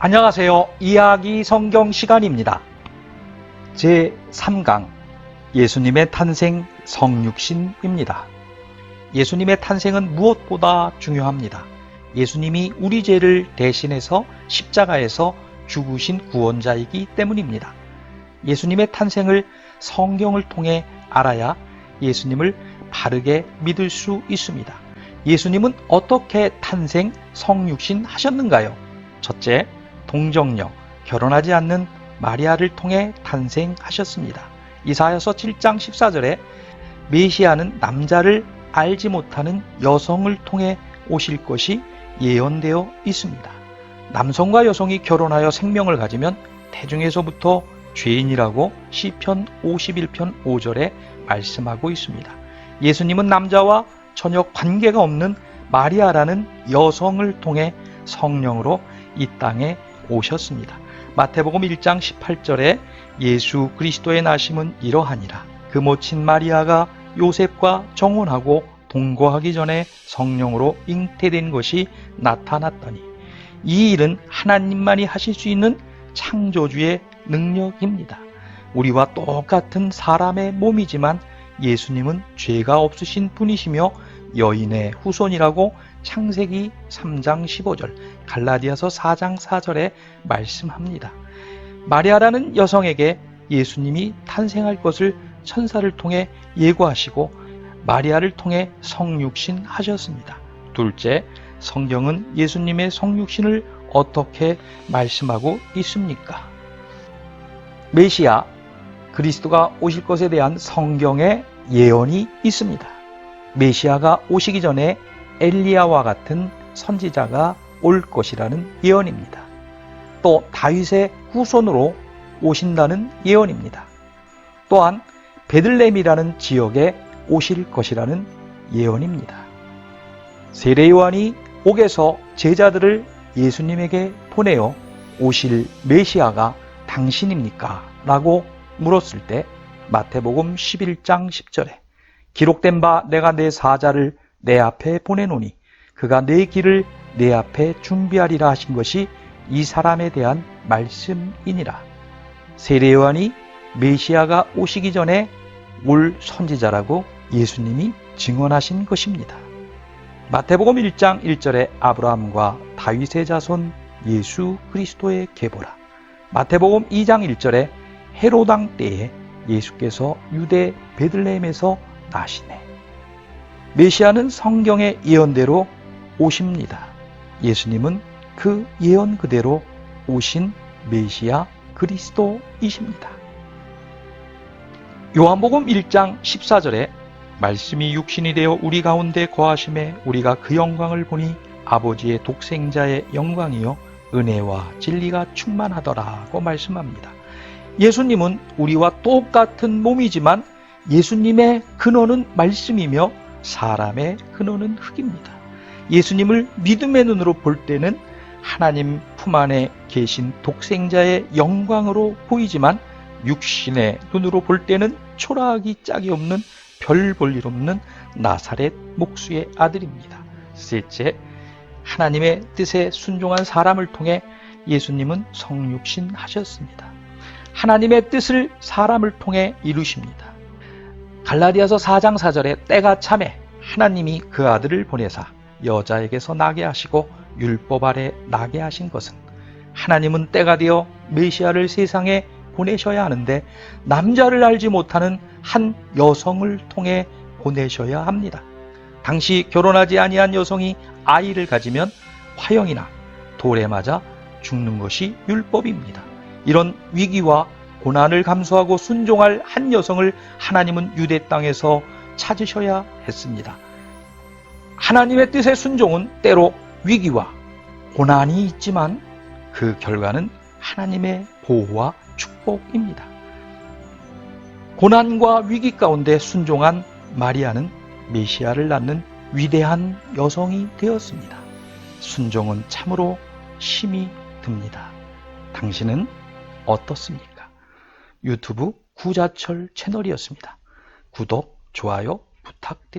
안녕하세요. 이야기 성경 시간입니다. 제3강 예수님의 탄생 성육신입니다. 예수님의 탄생은 무엇보다 중요합니다. 예수님이 우리 죄를 대신해서 십자가에서 죽으신 구원자이기 때문입니다. 예수님의 탄생을 성경을 통해 알아야 예수님을 바르게 믿을 수 있습니다. 예수님은 어떻게 탄생 성육신 하셨는가요? 첫째, 동정녀, 결혼하지 않는 마리아를 통해 탄생하셨습니다. 이사야서 7장 14절에 메시아는 남자를 알지 못하는 여성을 통해 오실 것이 예언되어 있습니다. 남성과 여성이 결혼하여 생명을 가지면 태중에서부터 죄인이라고 시편 51편 5절에 말씀하고 있습니다. 예수님은 남자와 전혀 관계가 없는 마리아라는 여성을 통해 성령으로 이 땅에 오셨습니다. 마태복음 1장 18절에 예수 그리스도의 나심은 이러하니라. 그 모친 마리아가 요셉과 정혼하고 동거하기 전에 성령으로 잉태된 것이 나타났더니 이 일은 하나님만이 하실 수 있는 창조주의 능력입니다. 우리와 똑같은 사람의 몸이지만 예수님은 죄가 없으신 분이시며 여인의 후손이라고 창세기 3장 15절, 갈라디아서 4장 4절에 말씀합니다. 마리아라는 여성에게 예수님이 탄생할 것을 천사를 통해 예고하시고 마리아를 통해 성육신 하셨습니다. 둘째, 성경은 예수님의 성육신을 어떻게 말씀하고 있습니까? 메시아, 그리스도가 오실 것에 대한 성경의 예언이 있습니다. 메시아가 오시기 전에 엘리야와 같은 선지자가 올 것이라는 예언입니다. 또 다윗의 후손으로 오신다는 예언입니다. 또한 베들레헴이라는 지역에 오실 것이라는 예언입니다. 세례요한이 옥에서 제자들을 예수님에게 보내어 오실 메시아가 당신입니까? 라고 물었을 때 마태복음 11장 10절에 기록된 바 내가 내 사자를 내 앞에 보내노니 그가 내 길을 내 앞에 준비하리라 하신 것이 이 사람에 대한 말씀이니라. 세례요한이 메시아가 오시기 전에 올 선지자라고 예수님이 증언하신 것입니다. 마태복음 1장 1절에 아브라함과 다윗의 자손 예수 그리스도의 계보라. 마태복음 2장 1절에 헤로당 때에 예수께서 유대 베들레헴에서 나시네. 메시아는 성경의 예언대로 오십니다. 예수님은 그 예언 그대로 오신 메시아 그리스도이십니다. 요한복음 1장 14절에 말씀이 육신이 되어 우리 가운데 거하심에 우리가 그 영광을 보니 아버지의 독생자의 영광이요 은혜와 진리가 충만하더라고 말씀합니다. 예수님은 우리와 똑같은 몸이지만 예수님의 근원은 말씀이며 사람의 근원은 흙입니다. 예수님을 믿음의 눈으로 볼 때는 하나님 품 안에 계신 독생자의 영광으로 보이지만 육신의 눈으로 볼 때는 초라하기 짝이 없는 별 볼 일 없는 나사렛 목수의 아들입니다. 셋째, 하나님의 뜻에 순종한 사람을 통해 예수님은 성육신 하셨습니다. 하나님의 뜻을 사람을 통해 이루십니다. 갈라디아서 4장 4절에 때가 차매 하나님이 그 아들을 보내사 여자에게서 나게 하시고 율법 아래 나게 하신 것은 하나님은 때가 되어 메시아를 세상에 보내셔야 하는데 남자를 알지 못하는 한 여성을 통해 보내셔야 합니다. 당시 결혼하지 아니한 여성이 아이를 가지면 화형이나 돌에 맞아 죽는 것이 율법입니다. 이런 위기와 고난을 감수하고 순종할 한 여성을 하나님은 유대 땅에서 찾으셔야 했습니다. 하나님의 뜻의 순종은 때로 위기와 고난이 있지만 그 결과는 하나님의 보호와 축복입니다. 고난과 위기 가운데 순종한 마리아는 메시아를 낳는 위대한 여성이 되었습니다. 순종은 참으로 힘이 듭니다. 당신은 어떻습니까? 유튜브 구자철 채널이었습니다. 구독, 좋아요 부탁드립니다.